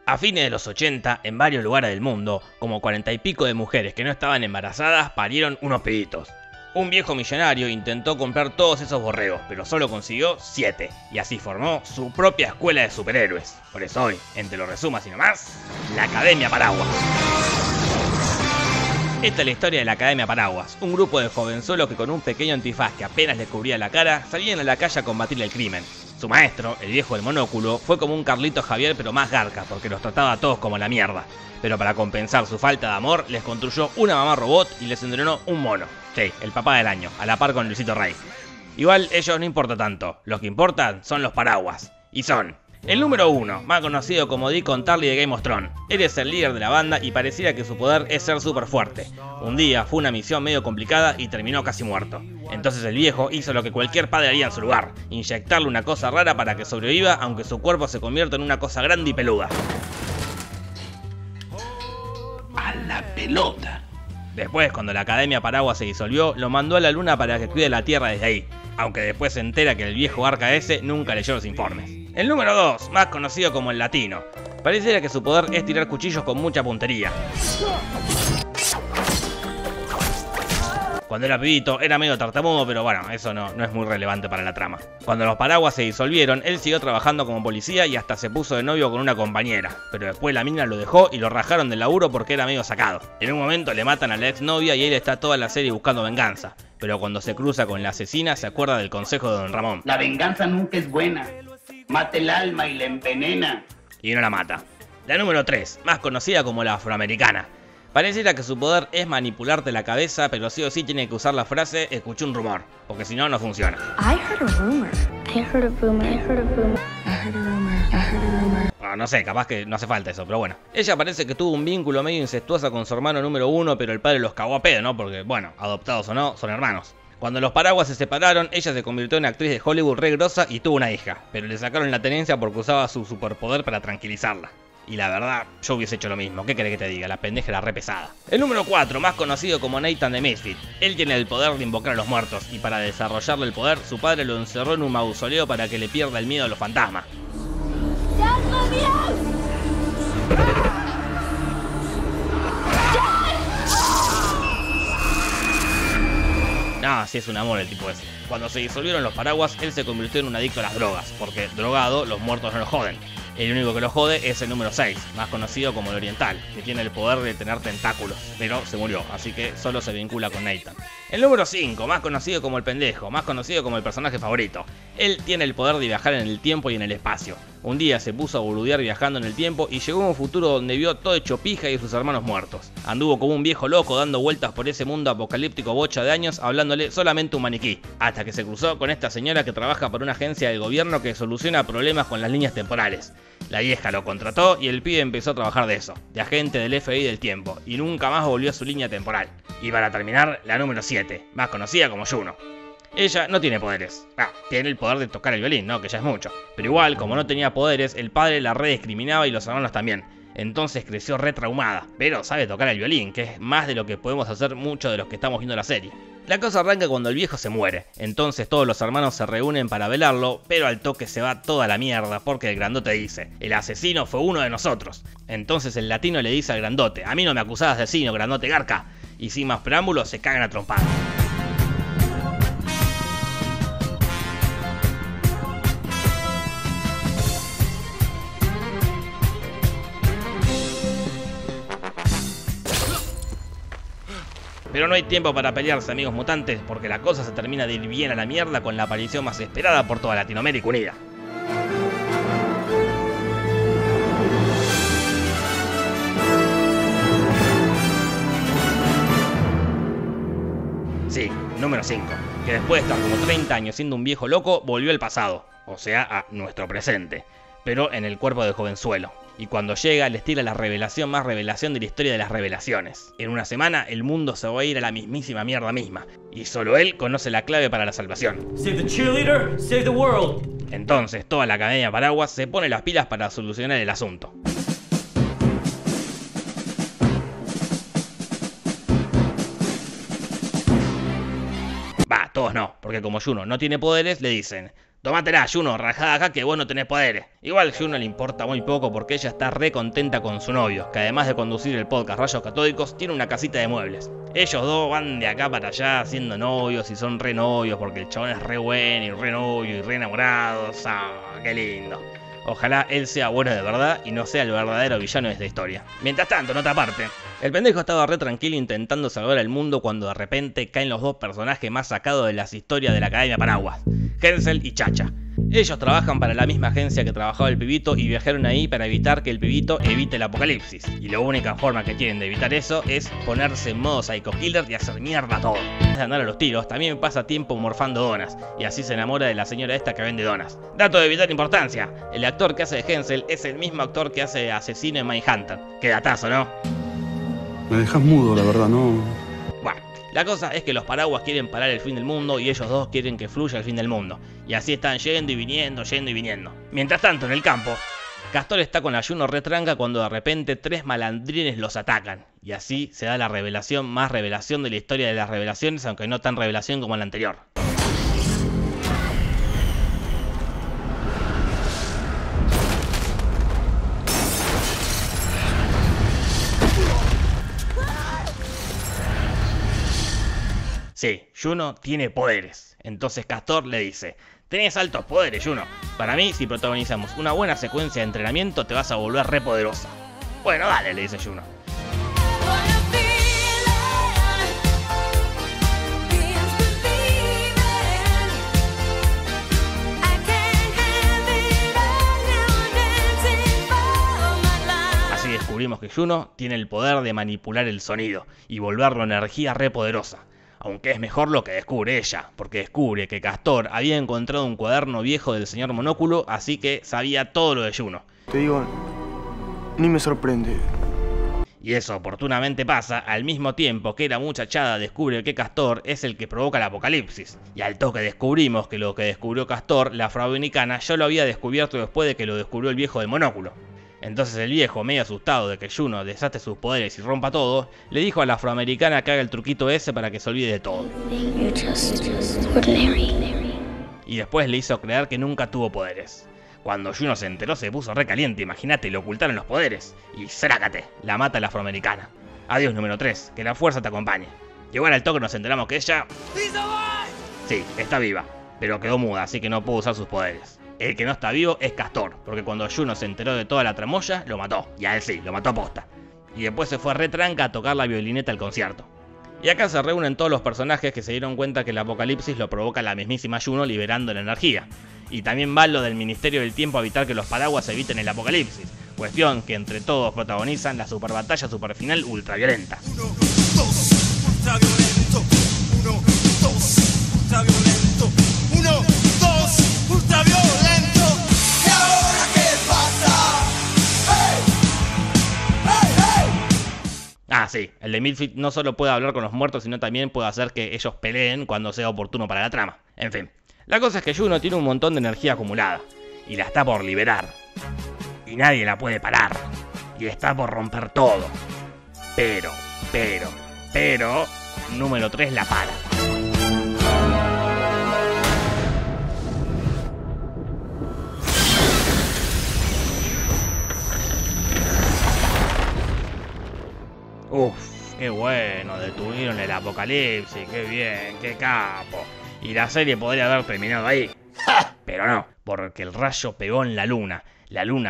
A fines de los 80, en varios lugares del mundo, como 40 y pico de mujeres que no estaban embarazadas parieron unos pibitos. Un viejo millonario intentó comprar todos esos borregos, pero solo consiguió 7, y así formó su propia escuela de superhéroes. Por eso hoy, entre los resumas y nomás, la Academia Paraguas. Esta es la historia de la Academia Paraguas, un grupo de jovenzuelos que con un pequeño antifaz que apenas les cubría la cara, salían a la calle a combatir el crimen. Su maestro, el viejo del monóculo, fue como un Carlito Javier pero más garca, porque los trataba a todos como la mierda. Pero para compensar su falta de amor, les construyó una mamá robot y les entrenó un mono. Sí, el papá del año, a la par con Luisito Rey. Igual ellos no importa tanto, los que importan son los Paraguas. Y son el número 1, más conocido como Deacon Tarly de Game of Thrones. Él es el líder de la banda y pareciera que su poder es ser súper fuerte. Un día fue una misión medio complicada y terminó casi muerto. Entonces el viejo hizo lo que cualquier padre haría en su lugar: inyectarle una cosa rara para que sobreviva aunque su cuerpo se convierta en una cosa grande y peluda. A la pelota. Después, cuando la Academia Paraguas se disolvió, lo mandó a la luna para que cuide la Tierra desde ahí, aunque después se entera que el viejo arca ese nunca leyó los informes. El número 2, más conocido como el Latino. Pareciera que su poder es tirar cuchillos con mucha puntería. Cuando era pibito era medio tartamudo, pero bueno, eso no es muy relevante para la trama. Cuando los Paraguas se disolvieron, él siguió trabajando como policía y hasta se puso de novio con una compañera. Pero después la mina lo dejó y lo rajaron del laburo porque era medio sacado. En un momento le matan a la exnovia y él está toda la serie buscando venganza. Pero cuando se cruza con la asesina se acuerda del consejo de Don Ramón. La venganza nunca es buena. Mata el alma y la envenena. Y no la mata. La número 3, más conocida como la afroamericana. Pareciera que su poder es manipularte la cabeza, pero sí o sí tiene que usar la frase "escuché un rumor", porque si no, no funciona. I heard a rumor. I heard a rumor. I heard a rumor. I heard a rumor. I heard a rumor. Bueno, no sé, capaz que no hace falta eso, pero bueno. Ella parece que tuvo un vínculo medio incestuoso con su hermano número 1, pero el padre los cagó a pedo, ¿no? Porque, bueno, adoptados o no, son hermanos. Cuando los Paraguas se separaron, ella se convirtió en actriz de Hollywood re grosa y tuvo una hija, pero le sacaron la tenencia porque usaba su superpoder para tranquilizarla. Y la verdad, yo hubiese hecho lo mismo. ¿Qué querés que te diga? La pendeja era re pesada. El número 4, más conocido como Nathan de Misfit. Él tiene el poder de invocar a los muertos, y para desarrollarle el poder, su padre lo encerró en un mausoleo para que le pierda el miedo a los fantasmas. No, sí es un amor el tipo ese. Cuando se disolvieron los Paraguas, él se convirtió en un adicto a las drogas, porque drogado los muertos no lo joden. El único que lo jode es el número 6, más conocido como el Oriental, que tiene el poder de tener tentáculos, pero se murió, así que solo se vincula con Nathan. El número 5, más conocido como el pendejo, más conocido como el personaje favorito. Él tiene el poder de viajar en el tiempo y en el espacio. Un día se puso a boludear viajando en el tiempo y llegó a un futuro donde vio todo hecho pija y sus hermanos muertos. Anduvo como un viejo loco dando vueltas por ese mundo apocalíptico bocha de años hablándole solamente un maniquí, hasta que se cruzó con esta señora que trabaja para una agencia del gobierno que soluciona problemas con las líneas temporales. La vieja lo contrató y el pibe empezó a trabajar de eso, de agente del FBI del tiempo, y nunca más volvió a su línea temporal. Y para terminar, la número 7, más conocida como Juno. Ella no tiene poderes. Tiene el poder de tocar el violín, ¿no? Que ya es mucho. Pero igual, como no tenía poderes, el padre la rediscriminaba y los hermanos también. Entonces creció re traumada, pero sabe tocar el violín, que es más de lo que podemos hacer muchos de los que estamos viendo la serie. La cosa arranca cuando el viejo se muere, entonces todos los hermanos se reúnen para velarlo, pero al toque se va toda la mierda porque el grandote dice: el asesino fue uno de nosotros. Entonces el latino le dice al grandote: a mí no me acusás de asesino, grandote garca. Y sin más preámbulos se cagan a trompadas. Pero no hay tiempo para pelearse, amigos mutantes, porque la cosa se termina de ir bien a la mierda con la aparición más esperada por toda Latinoamérica unida. Sí, número 5, que después de estar como 30 años siendo un viejo loco, volvió al pasado, o sea, a nuestro presente, pero en el cuerpo de jovenzuelo. Y cuando llega les tira la revelación más revelación de la historia de las revelaciones. En una semana el mundo se va a ir a la mismísima mierda misma, y solo él conoce la clave para la salvación. Save the cheerleader, save the world. Entonces toda la Academia Paraguas se pone las pilas para solucionar el asunto. Todos no, porque como Juno no tiene poderes, le dicen: Tomátela, Juno, rajada acá que vos no tenés poderes. Igual Juno le importa muy poco porque ella está re contenta con su novio, que además de conducir el podcast Rayos Catódicos, tiene una casita de muebles. Ellos dos van de acá para allá siendo novios y son re novios porque el chabón es re bueno y re novio y re enamorado. Qué lindo. Ojalá él sea bueno de verdad y no sea el verdadero villano de esta historia. Mientras tanto, en otra parte, el pendejo estaba re tranquilo intentando salvar al mundo cuando de repente caen los dos personajes más sacados de las historias de la Academia Paraguas, Hensel y Chacha. Ellos trabajan para la misma agencia que trabajaba el pibito y viajaron ahí para evitar que el pibito evite el apocalipsis. Y la única forma que tienen de evitar eso es ponerse en modo psycho killer y hacer mierda todo. Antes de andar a los tiros, también pasa tiempo morfando donas, y así se enamora de la señora esta que vende donas. Dato de vital importancia, el actor que hace de Hensel es el mismo actor que hace de asesino en Mindhunter. Qué datazo, ¿no? Me dejas mudo, la verdad, no. Bueno, la cosa es que los paraguas quieren parar el fin del mundo y ellos dos quieren que fluya el fin del mundo. Y así están yendo y viniendo, yendo y viniendo. Mientras tanto, en el campo, Castor está con la Juno retranca cuando de repente 3 malandrines los atacan. Y así se da la revelación más revelación de la historia de las revelaciones, aunque no tan revelación como la anterior. Sí, Juno tiene poderes. Entonces Castor le dice: tenés altos poderes, Juno. Para mí, si protagonizamos una buena secuencia de entrenamiento, te vas a volver re poderosa. Bueno, dale, le dice Juno. Así descubrimos que Juno tiene el poder de manipular el sonido y volverlo energía re poderosa. Aunque es mejor lo que descubre ella, porque descubre que Castor había encontrado un cuaderno viejo del señor Monóculo, así que sabía todo lo de Juno. Te digo, ni me sorprende. Y eso oportunamente pasa al mismo tiempo que la muchachada descubre que Castor es el que provoca el apocalipsis. Y al toque descubrimos que lo que descubrió Castor, la afroamericana, ya lo había descubierto después de que lo descubrió el viejo del Monóculo. Entonces el viejo, medio asustado de que Juno desate sus poderes y rompa todo, le dijo a la afroamericana que haga el truquito ese para que se olvide de todo. Y después le hizo creer que nunca tuvo poderes. Cuando Juno se enteró se puso re caliente, imagínate, le ocultaron los poderes. Y ¡zrácate! La mata la afroamericana. Adiós número 3, que la fuerza te acompañe. Igual al toque nos enteramos que ella... sí, está viva, pero quedó muda, así que no pudo usar sus poderes. El que no está vivo es Castor, porque cuando Juno se enteró de toda la tramoya, lo mató. Y a él sí, lo mató a posta. Y después se fue retranca a tocar la violineta al concierto. Y acá se reúnen todos los personajes que se dieron cuenta que el apocalipsis lo provoca la mismísima Juno liberando la energía. Y también va lo del Ministerio del Tiempo a evitar que los paraguas eviten el apocalipsis. Cuestión que entre todos protagonizan la super batalla super final ultraviolenta. 1, 2, ultraviolento. 1, 2, ultraviolento. 1, 2, ultraviolento. ¿Y ahora qué pasa? ¡Hey! ¡Hey, hey! Ah, sí, el de Midfield no solo puede hablar con los muertos, sino también puede hacer que ellos peleen cuando sea oportuno para la trama. En fin, la cosa es que Juno tiene un montón de energía acumulada, y la está por liberar. Y nadie la puede parar, y está por romper todo. Pero, número 3 la para. Uff, qué bueno, detuvieron el apocalipsis, qué bien, qué capo. Y la serie podría haber terminado ahí. Pero no, porque el rayo pegó en la luna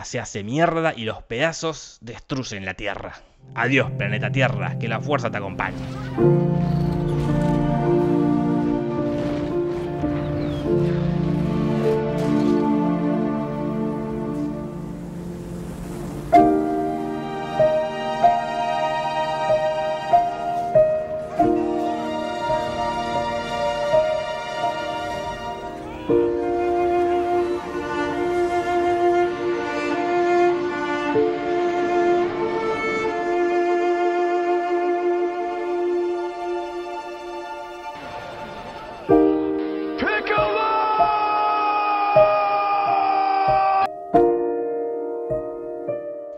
se hace mierda y los pedazos destruyen la Tierra. Adiós, planeta Tierra, que la fuerza te acompañe.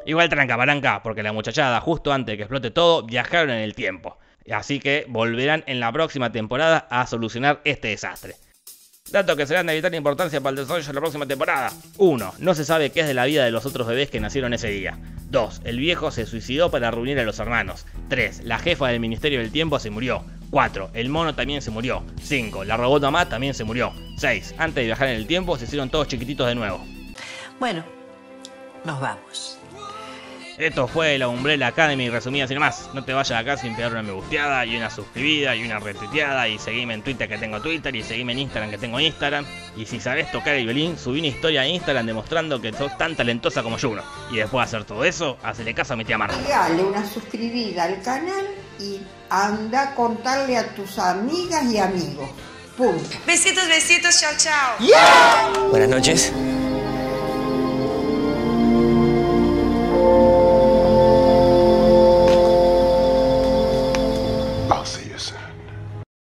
Igual tranca paranca, porque la muchachada justo antes de que explote todo viajaron en el tiempo. Así que volverán en la próxima temporada a solucionar este desastre. Datos que serán de vital importancia para el desarrollo de la próxima temporada. 1. No se sabe qué es de la vida de los otros bebés que nacieron ese día. 2. El viejo se suicidó para reunir a los hermanos. 3. La jefa del Ministerio del Tiempo se murió. 4. El mono también se murió. 5. La robot mamá también se murió. 6. Antes de viajar en el tiempo se hicieron todos chiquititos de nuevo. Bueno, nos vamos. Esto fue la Umbrella Academy resumida sin más. No te vayas acá sin pegar una me gusteada y una suscribida y una retuiteada. Y seguime en Twitter que tengo Twitter y seguime en Instagram que tengo Instagram. Y si sabes tocar el violín, subí una historia a Instagram demostrando que sos tan talentosa como Juno. Y después de hacer todo eso, hacele caso a mi tía Marta. Dale una suscribida al canal y anda a contarle a tus amigas y amigos. Punto. Besitos, besitos, chao, chao. ¡Yeah! Buenas noches.